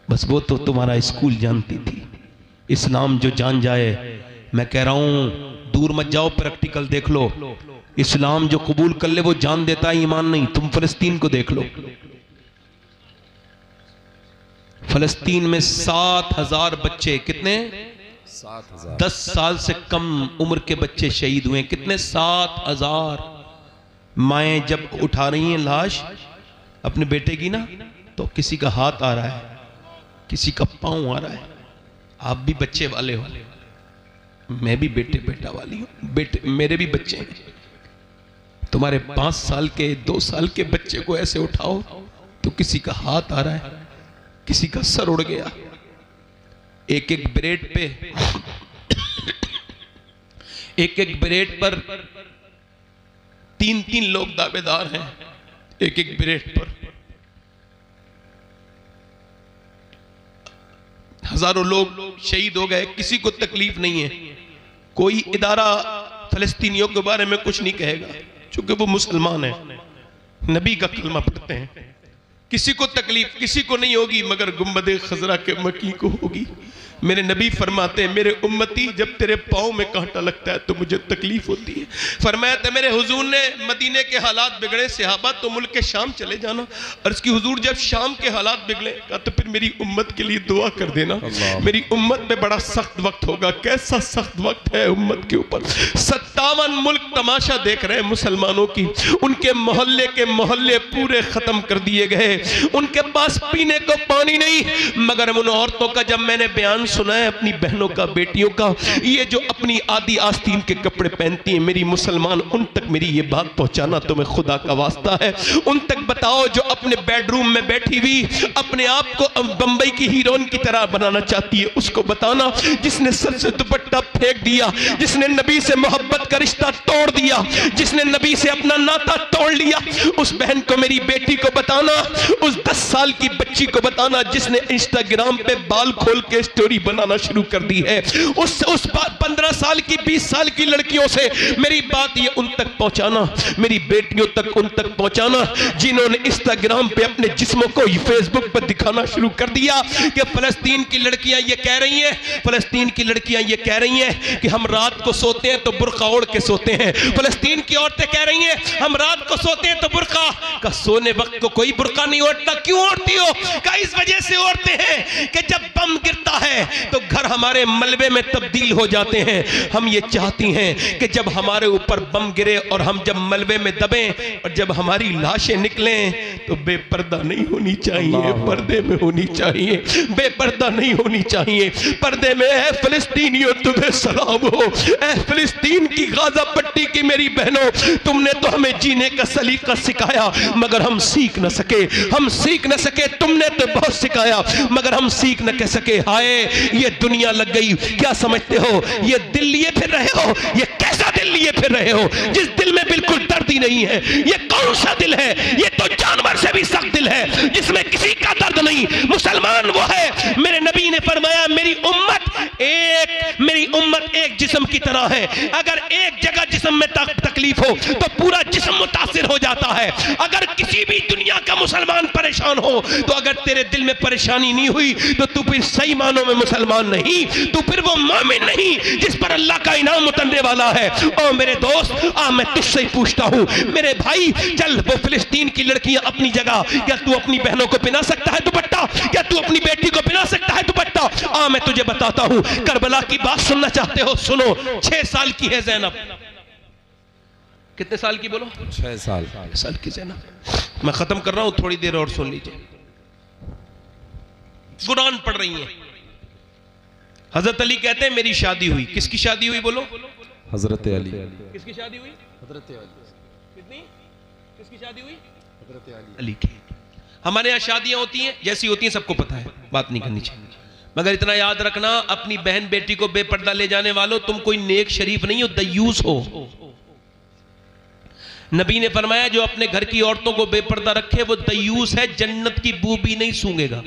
बस वो तो तुम्हारा स्कूल जानती थी। इस्लाम जो जान जाए, मैं कह रहा हूं दूर मत जाओ, प्रैक्टिकल देख लो, इस्लाम जो कबूल कर ले वो जान देता है, ईमान नहीं। तुम फलस्तीन को देख लो, फलस्तीन में 7,000 बच्चे, कितने? 7,000। 10 साल से कम उम्र के बच्चे शहीद हुए। कितने? 7,000। माएं जब उठा रही हैं लाश अपने बेटे की ना, तो किसी का हाथ आ रहा है, किसी का पांव आ रहा है। आप भी बच्चे वाले हो, मैं भी बेटा वाली हूं, बेटे मेरे भी बच्चे हैं। तुम्हारे 5 साल के 2 साल के बच्चे को ऐसे उठाओ तो किसी का हाथ आ रहा है, किसी का सर उड़ गया। एक एक ब्रेड पे एक ब्रेड पर 3-3 लोग दावेदार हैं, एक ब्रेड पर। हजारों लोग शहीद हो गए, किसी को तकलीफ नहीं है। कोई इदारा फलस्तीनियों के बारे में कुछ नहीं कहेगा क्योंकि वो मुसलमान है, नबी का कलमा पढ़ते हैं। किसी को तकलीफ किसी को नहीं होगी मगर गुंबद खजरा के मकी को होगी। मेरे नबी फरमाते हैं, मेरे उम्मती जब तेरे पाँव में कांटा लगता है तो मुझे तकलीफ होती है। फरमाया था मेरे हुजूर ने, मदीने के हालात बिगड़े सहाबा तो मुल्क के शाम चले जाना। अर्ज़ की हुजूर जब शाम के हालात बिगड़े का तो फिर मेरी उम्मत के लिए दुआ कर देना, मेरी उम्मत में बड़ा सख्त वक्त होगा। कैसा सख्त वक्त है उम्मत के ऊपर, 57 मुल्क तमाशा देख रहे हैं मुसलमानों की। उनके मोहल्ले के मोहल्ले पूरे खत्म कर दिए गए, उनके पास पीने को पानी नहीं। मगर उन औरतों का जब मैंने बयान सुना है अपनी बहनों का, बेटियों का, ये जो अपनी आदि आस्तीन के कपड़े पहनती हैं, मेरी मुसलमान उन तक मेरी ये बात पहुंचाना तुम्हें खुदा का वास्ता है। उन तक बताओ जो अपने बेडरूम में बैठी हुई अपने आप को बंबई की हीरोइन की तरह बनाना चाहती है, उसको बताना। जिसने सर से दुपट्टा फेंक दिया, जिसने नबी से मोहब्बत का रिश्ता तोड़ दिया, जिसने नबी से अपना नाता तोड़ लिया, उस बहन को, मेरी बेटी को बताना। उस 10 साल की बच्ची को बताना जिसने इंस्टाग्राम पे बाल खोल के स्टोरी बनाना शुरू कर दी है। उस 15 साल की 20 साल की लड़कियों से मेरी बात ये उन तक पहुंचाना, मेरी बेटियों तक उन तक पहुंचाना जिन्होंने इंस्टाग्राम पे अपने जिस्मों को फेसबुक पर दिखाना शुरू कर दिया कि फलस्तीन की लड़कियां ये कह रही हैं, फलस्तीन की लड़कियां ये कह रही हैं कि हम रात को सोते हैं तो बुर्का ओढ़ के सोते हैं। फलस्तीन की औरतें कह रही हैं हम रात को सोते हैं तो बुर्का का, सोने वक्त को कोई बुर्का नहीं ओढ़ता। क्यों ओढ़ती हो? का इस वजह से ओढ़ते हैं कि जब बम गिरता है तो घर हमारे मलबे में तब्दील हो जाते हैं। हम ये चाहती हैं कि जब हमारे ऊपर बम गिरे और हम जब मलबे में दबें और जब हमारी लाशें निकलें तो बेपर्दा नहीं होनी चाहिए, पर्दे में होनी चाहिए, बेपर्दा नहीं होनी चाहिए, पर्दे में। ऐ फिलिस्तीनियों तुम्हें सलाम हो, ऐ फिलिस्तीन की गाजा पट्टी की मेरी बहनों, तुमने तो हमें जीने का सलीका सिखाया मगर हम सीख न सके, हम सीख न सके। तुमने तो बहुत सिखाया मगर हम सीख न कह सके। हाय ये दुनिया लग गई, क्या समझते हो? ये दिल लिए फिर रहे हो? ये कैसा दिल लिए फिर रहे हो जिस दिल में बिल्कुल दर्द ही नहीं है? ये कौन सा दिल है? ये तो जानवर से भी सख्त दिल है जिसमें किसी का दर्द नहीं। मुसलमान वो है, मेरे नबी ने फरमाया मेरी उम्मत एक जिस्म की तरह है। अगर एक जगह जिस्म में तकलीफ हो तो पूरा जिस्म मुतासिर हो जाता है। अगर किसी भी दुनिया का मुसलमान परेशान हो तो अगर तेरे दिल में परेशानी नहीं हुई तो तू फिर सही मानों में मुसलमान नहीं, तू फिर वो मोमिन नहीं जिस पर अल्लाह का इनाम उतरने वाला है। ओ मेरे दोस्त, मैं तुझसे ही पूछता हूं मेरे भाई, चल वो फिलिस्तीन की लड़कियां अपनी जगह, क्या तू अपनी बहनों को पहना सकता है दुपट्टा? क्या तू अपनी बेटी को पहना सकता है दुपट्टा? मैं तुझे बताता हूं, करबला की बात सुनना चाहते हो? सुनो। 6 साल की है ज़ैनब। कितने साल की बोलो? 6 साल की ज़ैनब। मैं खत्म कर रहा हूं, थोड़ी देर और सुन लीजिए। कुरान पढ़ रही हैं। हजरत अली कहते हैं मेरी शादी हुई। किसकी शादी हुई बोलो? हजरत अली। किसकी शादी हुई? हजरत अली। कितनी? किसकी शादी हुई? हजरत अली की। हमारे यहाँ शादियां होती हैं, जैसी होती हैं सबको पता है, बात नहीं करनी चाहिए। मगर इतना याद रखना, अपनी बहन बेटी को बेपर्दा ले जाने वालों, तुम कोई नेक शरीफ नहीं हो, दयूस हो। नबी ने फरमाया जो अपने घर की औरतों को बेपर्दा रखे वो दयूस है, जन्नत की बू भी नहीं सूंघेगा।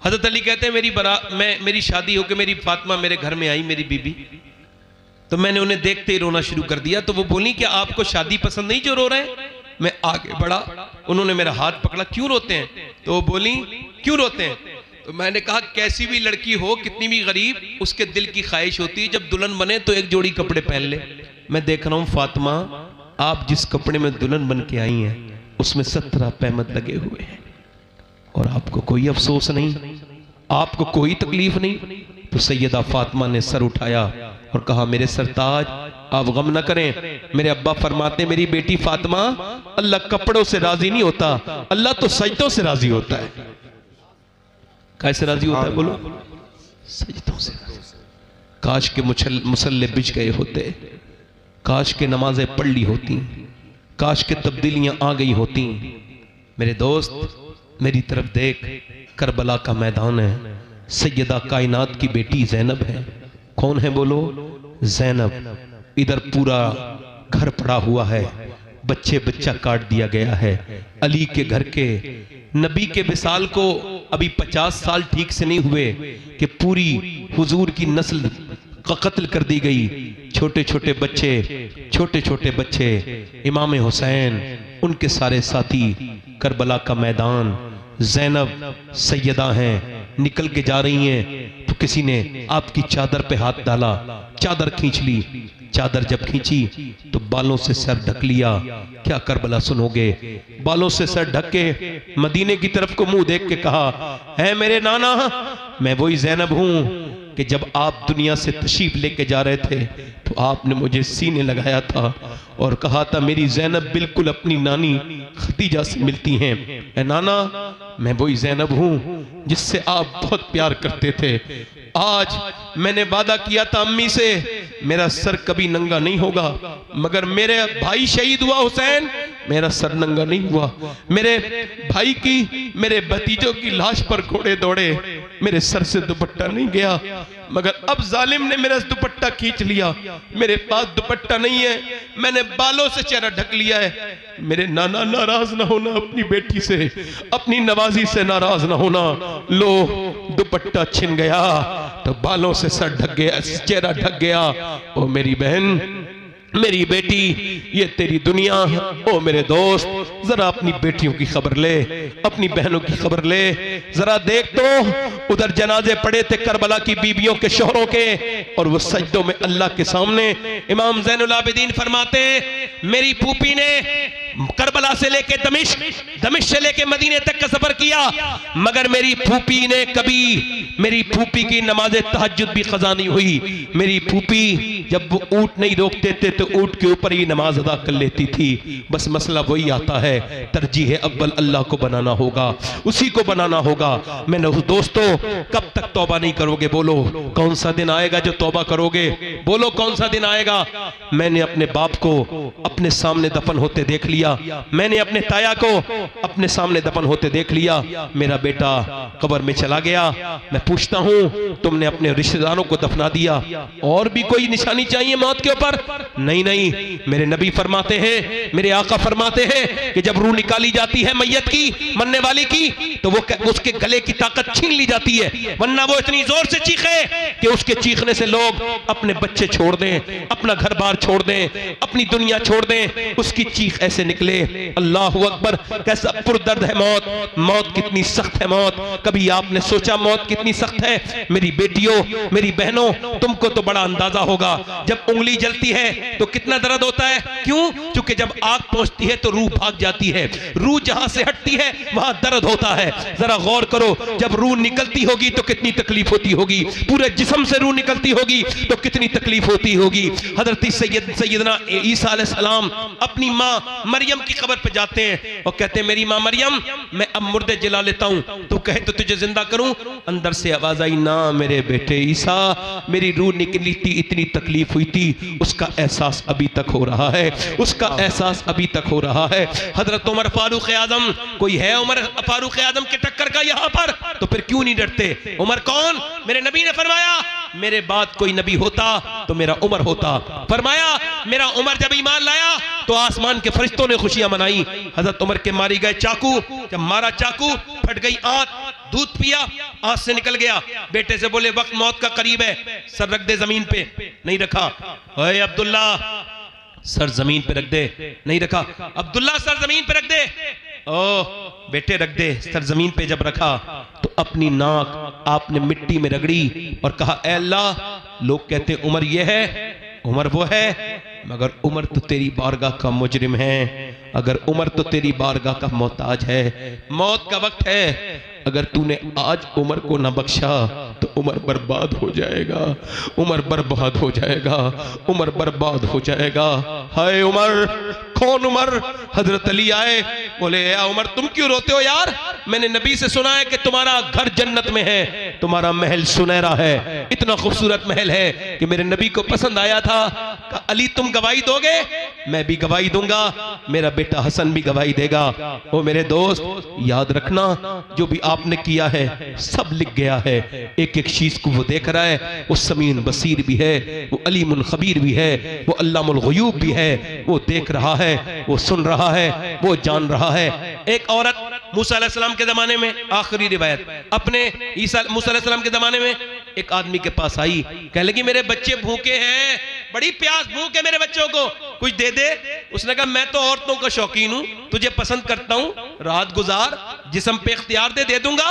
हजरत अली कहते हैं मेरी शादी होकर मेरी फातिमा मेरे घर में आई, मेरी बीबी, तो मैंने उन्हें देखते ही रोना शुरू कर दिया। तो वो बोली कि आपको शादी पसंद नहीं जो रो रहे हैं? मैं आगे बढ़ा, उन्होंने मेरा हाथ पकड़ा, क्यों रोते हैं? तो वो बोली क्यों रोते हैं? तो मैंने कहा कैसी भी लड़की हो, कितनी भी गरीब, उसके दिल की ख्वाहिश होती है जब दुल्हन बने तो एक जोड़ी कपड़े पहन ले। मैं देख रहा हूं फातिमा, आप जिस कपड़े में दुल्हन बन के आई हैं उसमें 17 पैमद लगे हुए हैं और आपको कोई अफसोस नहीं, आपको कोई तकलीफ नहीं। तो सैयदा फातिमा ने सर उठाया और कहा मेरे सरताज आप गम न करें। मेरे अब्बा फरमाते मेरी बेटी फातिमा, अल्लाह कपड़ों से राजी नहीं होता, अल्लाह तो सजदों से राजी होता है। कैसे राजी होता है बोलो? सजदों से। काश के मुसल्ले बिछ गए होते, काश के नमाजें पढ़ ली होती, काश के तब्दीलियां आ गई होती। मेरे दोस्त मेरी तरफ देख, करबला का मैदान है, सैयदा कायनात की बेटी ज़ैनब है। कौन है बोलो? ज़ैनब। इधर पूरा घर पड़ा हुआ है, बच्चे बच्चा काट दिया गया है। अली के घर के नबी के विसाल को अभी 50 साल ठीक से नहीं हुए कि पूरी हुजूर की नस्ल का कत्ल कर दी गई। छोटे छोटे बच्चे इमाम हुसैन, उनके सारे साथी, करबला का मैदान, ज़ैनब सैयदा हैं, निकल के जा रही हैं तो किसी ने आपकी चादर पे हाथ डाला, चादर खींच ली। चादर जब खींची तो बालों से सर ढक लिया। क्या करबला सुनोगे? बालों से सर ढक के मदीने की तरफ को मुंह देख के कहा, है मेरे नाना, मैं वही ज़ैनब हूं कि जब आप दुनिया से तशरीफ लेके जा रहे थे तो आपने मुझे सीने लगाया था और कहा था मेरी ज़ैनब बिल्कुल अपनी नानी खदीजा से मिलती हैं। ए नाना, मैं वही ज़ैनब हूँ जिससे आप बहुत प्यार करते थे। आज मैंने वादा किया था अम्मी से मेरा सर कभी नंगा नहीं होगा, मगर मेरे भाई शहीद हुआ हुसैन, मेरा सर नंगा नहीं हुआ। मेरे भाई की, मेरे भतीजों की लाश पर घोड़े दौड़े, मेरे सर से दुपट्टा नहीं गया, मगर अब जालिम ने मेरा दुपट्टा खींच लिया। मेरे पास दुपट्टा नहीं है, मैंने बालों से चेहरा ढक लिया है। मेरे नाना, नाराज ना होना अपनी बेटी से, अपनी नवाजी से नाराज ना होना। लो दुपट्टा छिन गया तो बालों से सर ढक गया, चेहरा ढक गया। ओ मेरी बहन, मेरी बेटी, ये तेरी दुनिया। ओ मेरे दोस्त, जरा अपनी बेटियों की खबर ले, अपनी बहनों की खबर ले। जरा देख तो उधर जनाजे पड़े थे करबला की बीबियों के, शोहरों के, और वो सजदों में अल्लाह के सामने। इमाम ज़ैनुल आबिदीन फरमाते हैं मेरी फूफी ने करबला से लेके दमिश्क, दमिश्क से लेके मदीने तक का सफर किया, मगर मेरी फूफी ने कभी, मेरी फूफी की नमाज़े तहज्जुद भी क़ज़ा नहीं हुई। मेरी फूफी जब वो ऊँट नहीं रोकते थे तो ऊँट के ऊपर ही नमाज अदा कर लेती थी। बस मसला वही आता है, तरजीह अव्वल अल्लाह को बनाना होगा, उसी को बनाना होगा। मैंने दोस्तों, कब तक तौबा नहीं करोगे? बोलो कौन सा दिन आएगा जो तौबा करोगे? बोलो कौन सा दिन आएगा? मैंने अपने बाप को अपने सामने दफन होते देख लिया, मैंने अपने ताया को अपने सामने दफन होते देख लिया। मेरा बेटा कब्र में चला गया। मैं पूछता हूं, तुमने अपने रिश्तेदारों को दफना दिया, और भी कोई निशानी चाहिए मौत के ऊपर? नहीं नहीं, मेरे नबी फरमाते हैं, मेरे आका फरमाते हैं कि जब रूह निकाली जाती है मैयत की, मरने वाले की, तो वो उसके गले की ताकत छीन ली जाती है, वरना वो इतनी जोर से चीखे कि उसके चीखने से लोग अपने बच्चे छोड़ दें, अपना घर बार छोड़ दें, अपनी दुनिया छोड़ दें। उसकी चीख ऐसे निकले, अल्लाहु अकबर, कैसा पुरदर्द है मौत। मौत कितनी सख्त है मौत। कभी आपने सोचा मौत कितनी सख्त है? मेरी बेटियों, मेरी बहनों, तुमको तो बड़ा अंदाजा होगा, जब उंगली जलती है तो कितना दर्द होता है। क्यों? क्योंकि जब आग पहुंचती है तो रूह भाग जाती है, रूह जहां से हटती है वहां दर्द होता है। जरा गौर करो, जब रूह निकलती होगी तो कितनी तकलीफ होती होगी, पूरे जिस्म से रूह निकलती होगी तो कितनी तकलीफ होती होगी। हजरत सैयदना ईसा अलैहिस्सलाम अपनी माँ मरियम की कब्र पे जाते हैं और कहते हैं मेरी माँ मरियम, मैं अब मुर्दे जला लेता हूँ, तू कहे तो तुझे जिंदा करूं। अंदर से आवाज आई, ना मेरे बेटे ईसा, मेरी रूह निकली थी, इतनी तकलीफ हुई थी, उसका एहसास अभी तक हो रहा है, उसका एहसास अभी तक हो रहा है। हजरत उमर फारूक आजम, कोई है उमर फारूक आजम के टक्कर का यहाँ पर? तो फिर क्यों नहीं डरते? उमर कौन? मेरे नबी ने फरमाया मेरे बाद कोई नबी होता तो मेरा उमर होता। फरमाया मेरा उमर जब ईमान लाया तो आसमान के फरिश्तों ने खुशियां मनाई। हजरत उमर के मारी गए चाकू, जब मारा चाकू फट गई आंत, दूध पिया, आंत से निकल गया। बेटे से बोले वक्त मौत का करीब है, सर रख दे जमीन पे, नहीं रखा। ओए अब्दुल्ला, सर जमीन पे रख दे, नहीं रखा। अब्दुल्ला सर जमीन पे रख दे, ओ बेटे रख दे। सर जमीन पे जब रखा तो अपनी नाक आपने मिट्टी में रगड़ी और कहा ऐ अल्लाह, लोग कहते उमर ये है, उमर वो है, मगर उमर तो तेरी बारगाह का मुजरिम है, अगर उमर तो तेरी बारगाह का मोहताज है। मौत का वक्त है, अगर तूने आज उमर को न बख्शा तो उमर बर्बाद हो जाएगा, उमर बर्बाद हो जाएगा, उमर बर्बाद हो जाएगा। हाय उमर, कौन उमर? हजरत अली आए, बोले या उमर तुम क्यों रोते हो यार? मैंने नबी से सुना है कि तुम्हारा घर जन्नत में है, तुम्हारा महल सुनहरा है, इतना खूबसूरत महल है कि मेरे नबी को पसंद आया था। अली तुम गवाही दोगे? मैं भी गवाही दूंगा, मेरा बेटा हसन भी गवाही देगा। ओ मेरे दोस्त याद रखना, जो भी आपने किया है सब लिख गया है, एक एक चीज को वो देख रहा है। वो समीन बसीर भी है, वो अलीमुल खबीर भी है, वो अल्लामुल गुयूब भी है। वो देख रहा है, वो सुन रहा है, वो जान रहा है। एक औरत मूसा अलैहिस्सलाम के जमाने में, आखिरी रिवायत, अपने मूसा अलैहिस्सलाम के जमाने में एक आदमी के पास आई, कह लगी मेरे बच्चे भूखे हैं, बड़ी प्यास भूख है मेरे बच्चों को, कुछ दे दे। उसने कहा मैं तो औरतों का शौकीन हूं, तुझे पसंद करता हूं, रात गुजार, जिस्म पे इख्तियार दे दूंगा।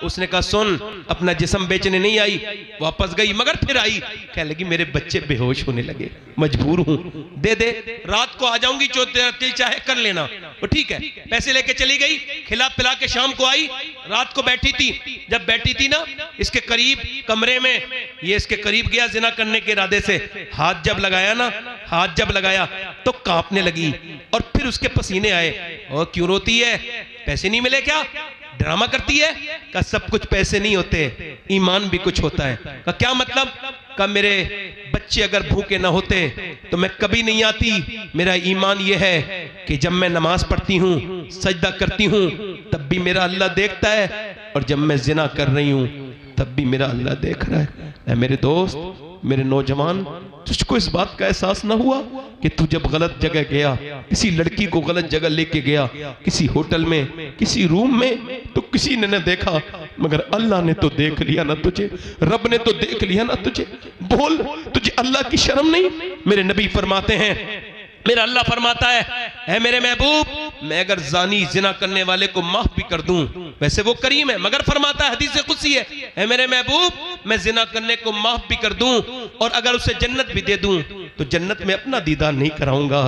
उसने कहा सुन, अपना जिस्म बेचने नहीं आई, वापस गई, मगर फिर आई, कह लगी मेरे बच्चे बेहोश होने लगे, मजबूर हूं, दे दे, रात को आ जाऊंगी, जो तेरा दिल चाहे कर लेना। वो ठीक है, पैसे लेके चली गई, खिला पिला के शाम को आई, रात को बैठी थी, जब बैठी थी ना इसके करीब कमरे में, ये इसके करीब गया जिना करने के इरादे से, हाथ जब लगाया ना, हाथ जब लगाया तो कांपने लगी और फिर उसके पसीने आए। और क्यों रोती है? पैसे नहीं मिले क्या? ड्रामा करती है? का सब कुछ पैसे नहीं होते, ईमान भी कुछ होता है। का क्या मतलब? का मेरे बच्चे अगर भूखे ना होते तो मैं कभी नहीं आती। मेरा ईमान यह है कि जब मैं नमाज पढ़ती हूँ, सजदा करती हूँ, तब भी मेरा अल्लाह देखता है, और जब मैं जिना कर रही हूँ तब भी मेरा अल्लाह देख रहा है। मेरे दोस्त, मेरे नौजवान, तुझको इस बात का एहसास ना हुआ कि तू जब गलत जगह गया, किसी लड़की को गलत जगह लेके गया, किसी होटल में, किसी रूम में, तो किसी ने न देखा, मगर अल्लाह ने तो देख लिया ना तुझे, रब ने तो देख लिया ना तुझे। बोल, तुझे अल्लाह की शर्म नहीं? मेरे नबी फरमाते हैं, मेरा अल्लाह फरमाता है मेरे महबूब, मैं अगर जानी जिना करने वाले को माफ भी कर दूं, वैसे वो करीम है, मगर फरमाता है, हदीस कुदसी है मेरे महबूब, मैं जिना करने को माफ भी कर दूं और अगर उसे जन्नत भी दे दूं तो जन्नत में अपना दीदार नहीं कराऊंगा,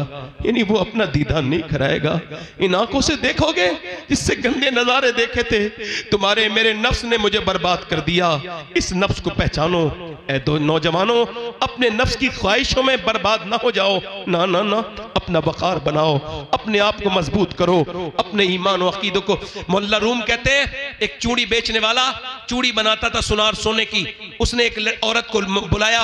यानी वो अपना दीदार नहीं कराएगा। इन आंखों से देखोगे जिससे गंदे नजारे देखे थे, तुम्हारे मेरे नफ्स ने मुझे बर्बाद कर दिया। इस नफ्स को पहचानो। ऐ दो नौजवानों, अपने नफ्स की ख्वाहिशों में बर्बाद ना हो जाओ, ना ना ना, अपना वकार बनाओ, अपने आप को मजबूत करो, अपने ईमान और अकीदों को। मोहल्ला रूम कहते हैं, एक चूड़ी बेचने वाला चूड़ी बनाता था सुनार सोने की, उसने एक औरत को बुलाया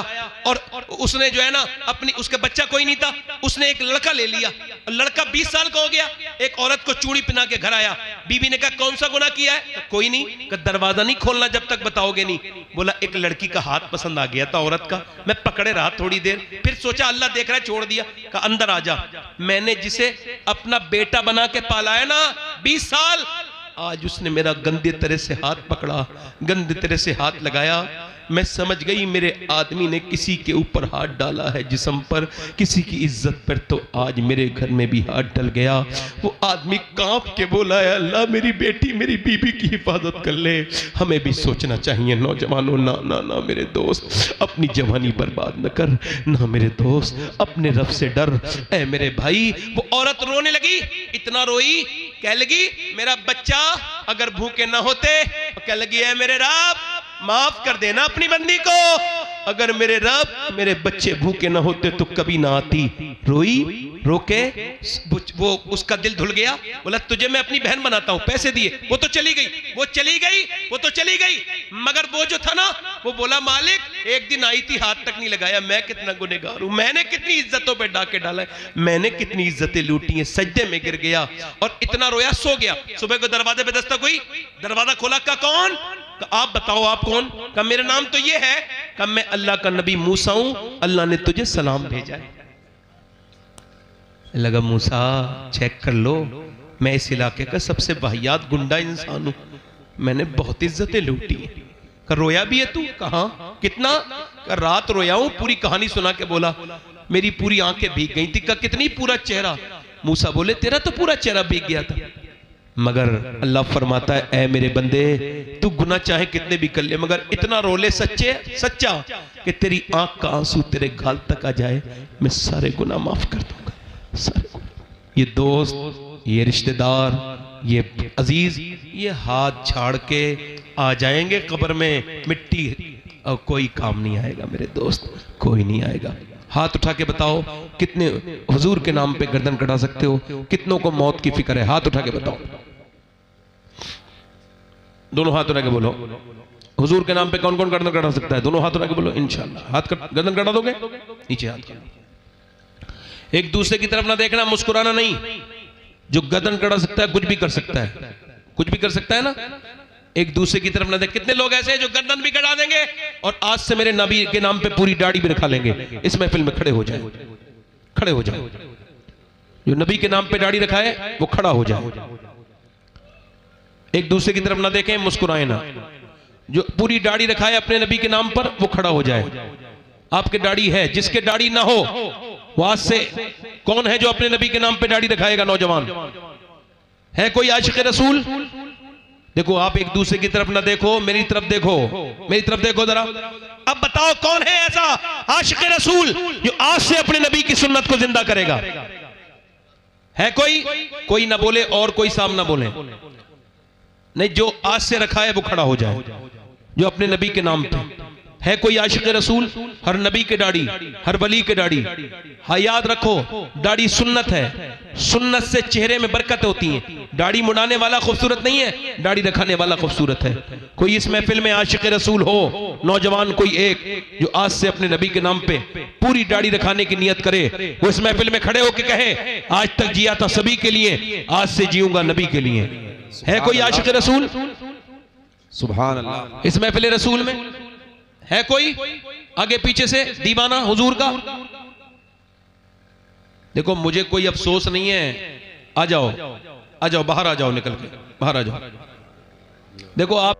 और उसने जो है ना अपनी, उसका बच्चा कोई नहीं था, उसने एक लड़का ले लिया, लड़का 20 साल का हो गया, एक औरत को चूड़ी पहना के घर आया। बीबी ने कहा कौन सा गुनाह किया है? कोई नहीं। कहा दरवाजा नहीं खोलना जब तक बताओगे नहीं। बोला एक लड़की का हाथ पसंद आ गया था औरत का, मैं पकड़े रहा थोड़ी देर, फिर सोचा अल्लाह देख रहा है, छोड़ दिया। कहा अंदर आ जा, मैंने जिसे अपना बेटा बना के पाला है ना 20 साल, आज उसने मेरा गंदे तरह से हाथ पकड़ा, गंदे तरह से हाथ लगाया। मैं समझ गई मेरे आदमी ने किसी के ऊपर हाथ डाला है जिस्म पर, किसी की इज्जत पर, तो आज मेरे घर में भी हाथ डल गया। वो आदमी कांप के बोला है अल्लाह मेरी बेटी मेरी बीबी की हिफाजत कर ले। हमें भी सोचना चाहिए नौजवानों, ना ना ना मेरे दोस्त, अपनी जवानी बर्बाद न कर, ना मेरे दोस्त, अपने रब से डर। ऐ मेरे भाई, वो औरत रोने लगी, इतना रोई, कह लगी मेरा बच्चा अगर भूखे ना होते, कह लगी है मेरे रब माफ कर देना अपनी बंदी को, अगर मेरे रब मेरे बच्चे भूखे ना होते तो कभी ना आती। रोई, रोके, वो उसका दिल धुल गया। बोला तुझे मैं अपनी बहन बनाता हूं, पैसे दिए, वो तो चली गई, वो चली गई, वो तो चली गई, मगर वो जो था ना, वो बोला मालिक एक दिन आई थी, हाथ तक नहीं लगाया, मैं कितना गुनहगार हूं, मैंने कितनी इज्जतों पे डाके डाला है, मैंने कितनी इज्जतें लूटी हैं, सजदे में गिर गया और इतना रोया, सो गया। सुबह को दरवाजे पे दस्तक हुई, दरवाजा खोला, का कौन? आप बताओ आप कौन? का मेरा नाम तो ये है। का मैं अल्लाह का नबी मूसा हूं, अल्लाह ने तुझे सलाम भेजा है। लगा मूसा चेक कर लो, मैं इस इलाके का सबसे वाहियात गुंडा इंसान हूं, मैंने बहुत इज्जतें लूटी। का रोया भी है तू? कहा कितना? का रात रोया हूं, पूरी कहानी सुना के बोला, मेरी पूरी आंखें भीग गई थी। का कितनी? पूरा चेहरा। मूसा बोले तेरा तो पूरा चेहरा भीग गया था, मगर अल्लाह फरमाता है ऐ मेरे बंदे, तू गुनाह चाहे कितने भी कर ले, मगर इतना रोले सच्चा कि तेरी आंख का आंसू तेरे गाल तक आ जाए, मैं सारे गुनाह माफ कर दूंगा, सारे। ये दोस्त, ये रिश्तेदार, ये अजीज, ये हाथ झाड़ के आ जाएंगे कब्र में, मिट्टी और कोई काम नहीं आएगा मेरे दोस्त, कोई नहीं आएगा। हाथ उठा के बताओ कितने हुजूर के नाम पे गर्दन कटा सकते हो, कितनों को मौत की फिक्र है? हाथ उठा के बताओ। दोनों हाथ उठा के बोलो, हुजूर के नाम पे कौन कौन गर्दन कटा सकता है? दोनों हाथ उठा के बोलो इंशाल्लाह। हाथ गर्दन कटा दोगे? नीचे हाथ कर। एक दूसरे की तरफ ना देखना, मुस्कुराना नहीं। जो गर्दन कटा सकता है कुछ भी कर सकता है, कुछ भी कर सकता है ना। एक दूसरे की तरफ ना देख। कितने लोग ऐसे हैं जो गर्दन भी कटा देंगे और आज से मेरे नबी के नाम पे पूरी दाढ़ी भी रखा लेंगे। इस महफिल में खड़े हो जाए, खड़े हो जाए। जो नबी के नाम पे दाढ़ी रखा है वो खड़ा हो जाए। एक दूसरे की तरफ ना देखें, मुस्कुराए ना। जो पूरी दाढ़ी रखा है अपने नबी के नाम पर वो खड़ा हो जाए। आपके दाढ़ी है, जिसके दाढ़ी ना हो वो आज से कौन है जो अपने नबी के नाम पे दाढ़ी रखाएगा? नौजवान है कोई आशिक रसूल? देखो आप एक दूसरे की तरफ ना देखो, मेरी तरफ देखो, मेरी तरफ देखो जरा। अब बताओ कौन है ऐसा आशिक रसूल जो आज से अपने नबी की सुन्नत को जिंदा करेगा? है कोई? कोई ना बोले और कोई सामने ना बोले। नहीं, जो आज से रखा है वो खड़ा हो जाए, जो अपने नबी के नाम पे है। कोई आशिक रसूल? हर नबी के दाढ़ी, हर वली के दाढ़ी। हाँ याद रखो, दाढ़ी सुन्नत है, सुन्नत से चेहरे में बरकत होती है। दाढ़ी मुड़ाने वाला खूबसूरत नहीं है, दाढ़ी रखाने वाला खूबसूरत है। कोई इस महफिल में आशिक रसूल हो, नौजवान कोई एक, जो आज से अपने नबी के नाम पे पूरी दाढ़ी रखाने की नियत करे, वो इस महफिल में खड़े होकर कहे आज तक जिया था सभी के लिए, आज से जीऊंगा नबी के लिए। है कोई आशिक रसूल? सुभान अल्लाह। इस महफिल रसूल में है कोई आगे पीछे से दीवाना हुजूर का? देखो मुझे कोई अफसोस नहीं है, आ जाओ, आ जाओ, बाहर आ जाओ, निकल के बाहर आ जाओ। देखो आप